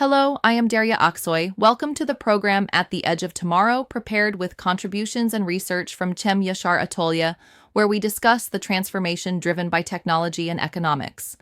Hello, I am Daria Aksoy. Welcome to the program At the Edge of Tomorrow, prepared with contributions and research from Yasar Atolye, where we discuss the transformation driven by technology and economics.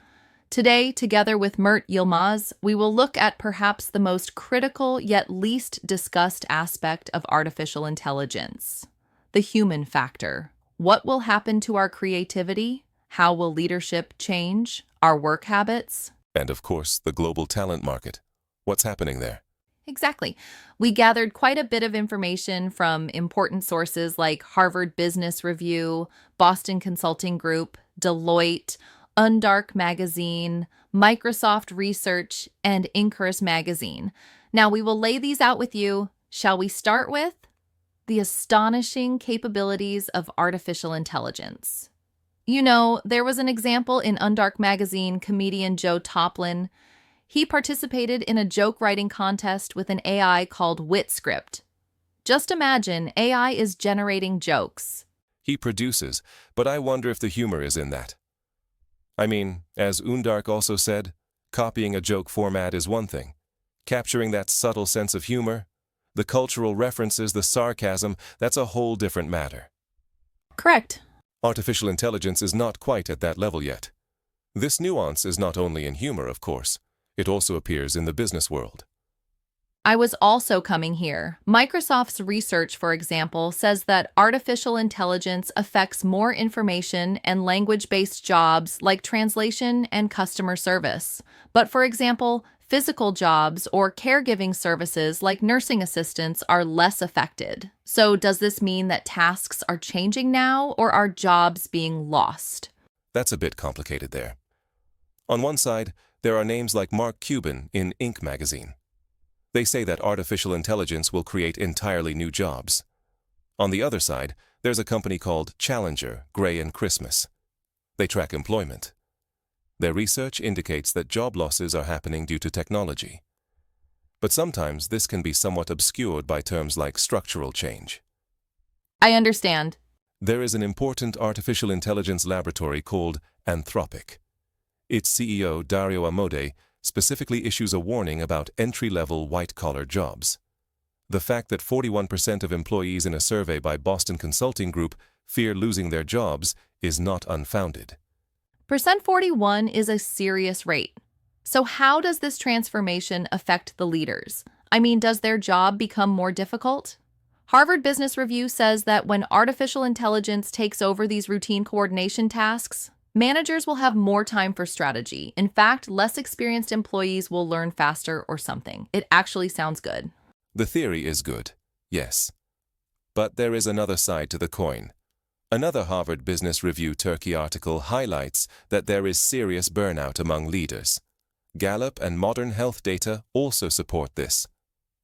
Today, together with Mert Yilmaz, we will look at perhaps the most critical yet least discussed aspect of artificial intelligence, the human factor. What will happen to our creativity? How will leadership change? Our work habits? And of course, the global talent market. What's happening there? Exactly. We gathered quite a bit of information from important sources like Harvard Business Review, Boston Consulting Group, Deloitte, Undark magazine, Microsoft Research, and Incarus magazine. Now we will lay these out with you. Shall we start with the astonishing capabilities of artificial intelligence? You know, there was an example in Undark magazine, comedian Joe Toplin. He participated in a joke writing contest with an AI called WitScript. Just imagine, AI is generating jokes. He produces, but I wonder if the humor is in that. I mean, as Undark also said, copying a joke format is one thing. Capturing that subtle sense of humor, the cultural references, the sarcasm, that's a whole different matter. Correct. Artificial intelligence is not quite at that level yet. This nuance is not only in humor, of course. It also appears in the business world. I was also coming here. Microsoft's research, for example, says that artificial intelligence affects more information and language-based jobs like translation and customer service. But for example, physical jobs or caregiving services like nursing assistants are less affected. So does this mean that tasks are changing now, or are jobs being lost? That's a bit complicated there. On one side, there are names like Mark Cuban in Inc. magazine. They say that artificial intelligence will create entirely new jobs. On the other side, there's a company called Challenger, Gray and Christmas. They track employment. Their research indicates that job losses are happening due to technology. But sometimes this can be somewhat obscured by terms like structural change. I understand. There is an important artificial intelligence laboratory called Anthropic. Its CEO, Dario Amodei, specifically issues a warning about entry-level white-collar jobs. The fact that 41% of employees in a survey by Boston Consulting Group fear losing their jobs is not unfounded. Percent 41 is a serious rate. So how does this transformation affect the leaders? I mean, does their job become more difficult? Harvard Business Review says that when artificial intelligence takes over these routine coordination tasks, managers will have more time for strategy. In fact, less experienced employees will learn faster or something. It actually sounds good. The theory is good, yes. But there is another side to the coin. Another Harvard Business Review Turkey article highlights that there is serious burnout among leaders. Gallup and modern health data also support this.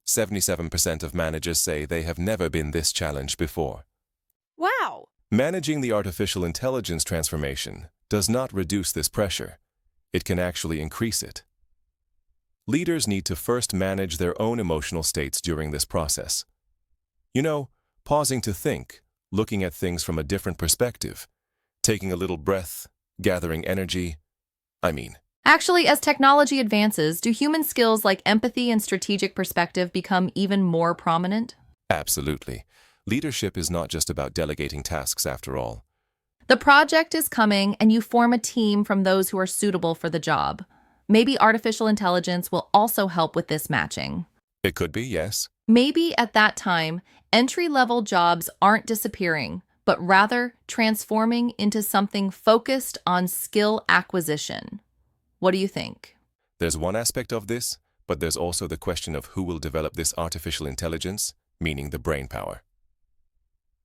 77% of managers say they have never been this challenged before. Wow! Managing the artificial intelligence transformation does not reduce this pressure. It can actually increase it. Leaders need to first manage their own emotional states during this process. You know, pausing to think, looking at things from a different perspective, taking a little breath, gathering energy. Actually, as technology advances, do human skills like empathy and strategic perspective become even more prominent? Absolutely. Leadership is not just about delegating tasks after all. The project is coming, and you form a team from those who are suitable for the job. Maybe artificial intelligence will also help with this matching. It could be, yes. Maybe at that time, entry-level jobs aren't disappearing, but rather transforming into something focused on skill acquisition. What do you think? There's one aspect of this, but there's also the question of who will develop this artificial intelligence, meaning the brain power.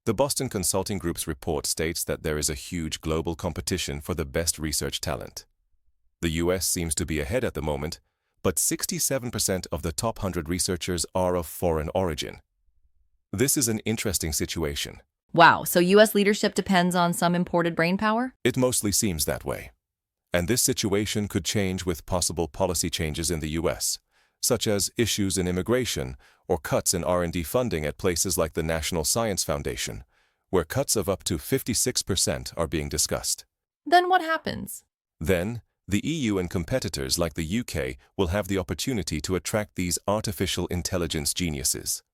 The Boston Consulting Group's report states that there is a huge global competition for the best research talent. The US seems to be ahead at the moment, but 67% of the top 100 researchers are of foreign origin. This is an interesting situation. Wow, so US leadership depends on some imported brain power? It mostly seems that way. And this situation could change with possible policy changes in the US, such as issues in immigration or cuts in R&D funding at places like the National Science Foundation, where cuts of up to 56% are being discussed. Then what happens? Then, The EU and competitors like the UK will have the opportunity to attract these artificial intelligence geniuses.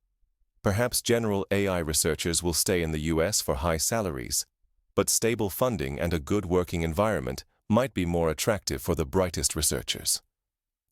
Perhaps general AI researchers will stay in the US for high salaries, but stable funding and a good working environment might be more attractive for the brightest researchers.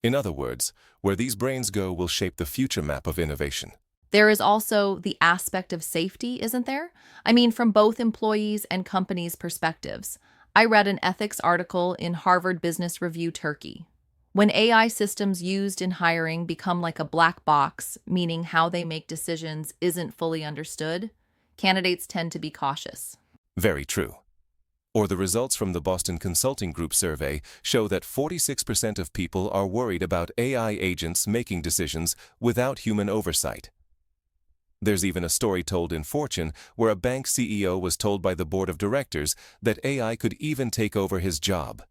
In other words, where these brains go will shape the future map of innovation. There is also the aspect of safety, isn't there? I mean, from both employees' and companies' perspectives. I read an ethics article in Harvard Business Review Turkey. When AI systems used in hiring become like a black box, meaning how they make decisions isn't fully understood, candidates tend to be cautious. Very true. Or the results from the Boston Consulting Group survey show that 46% of people are worried about AI agents making decisions without human oversight. There's even a story told in Fortune where a bank CEO was told by the board of directors that AI could even take over his job.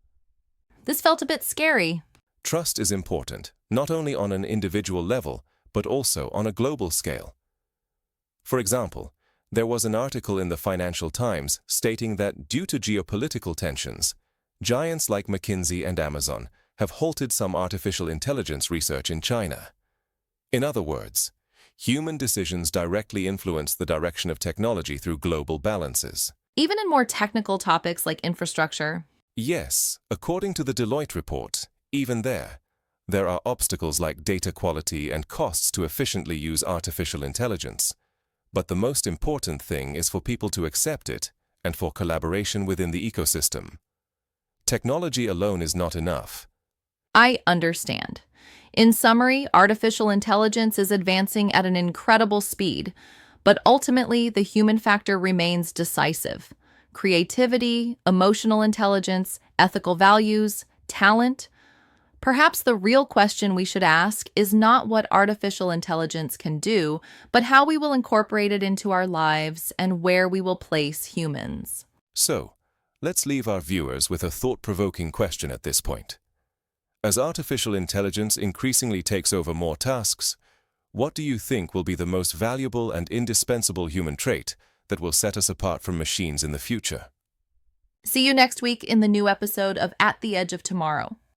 This felt a bit scary. Trust is important, not only on an individual level, but also on a global scale. For example, there was an article in the Financial Times stating that due to geopolitical tensions, giants like McKinsey and Amazon have halted some artificial intelligence research in China. In other words, human decisions directly influence the direction of technology through global balances. Even in more technical topics like infrastructure. Yes, according to the Deloitte report, even there are obstacles like data quality and costs to efficiently use artificial intelligence. But the most important thing is for people to accept it and for collaboration within the ecosystem. Technology alone is not enough. I understand. In summary, artificial intelligence is advancing at an incredible speed, but ultimately the human factor remains decisive. Creativity, emotional intelligence, ethical values, talent. Perhaps the real question we should ask is not what artificial intelligence can do, but how we will incorporate it into our lives and where we will place humans. So, let's leave our viewers with a thought-provoking question at this point. As artificial intelligence increasingly takes over more tasks, what do you think will be the most valuable and indispensable human trait that will set us apart from machines in the future? See you next week in the new episode of At the Edge of Tomorrow.